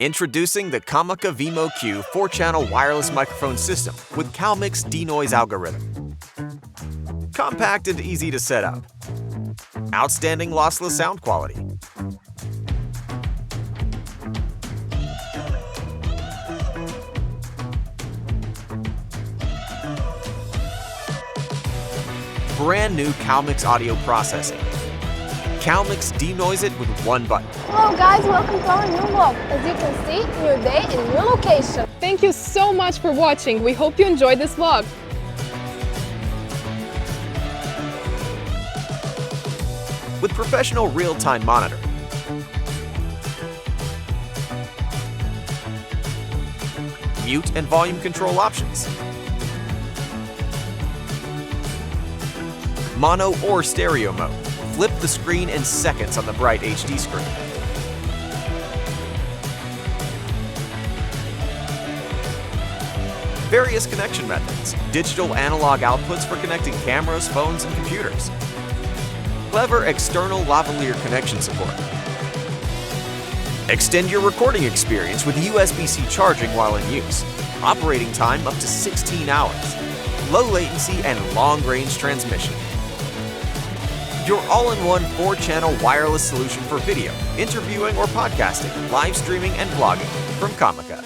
Introducing the Comica Vimo Q 4-channel wireless microphone system with CalMix denoise algorithm. Compact and easy to set up. Outstanding lossless sound quality. Brand new CalMix audio processing. CalMix denoise it with one button. Hello guys, welcome to our new vlog. As you can see, new day and new location. Thank you so much for watching. We hope you enjoyed this vlog. With professional real-time monitoring. Mute and volume control options. Mono or stereo mode. Flip the screen in seconds on the bright HD screen. Various connection methods. Digital analog outputs for connecting cameras, phones, and computers. Clever external lavalier connection support. Extend your recording experience with USB-C charging while in use. Operating time up to 16 hours. Low latency and long-range transmission. Your all-in-one 4-channel wireless solution for video, interviewing or podcasting, live streaming, and vlogging from Comica.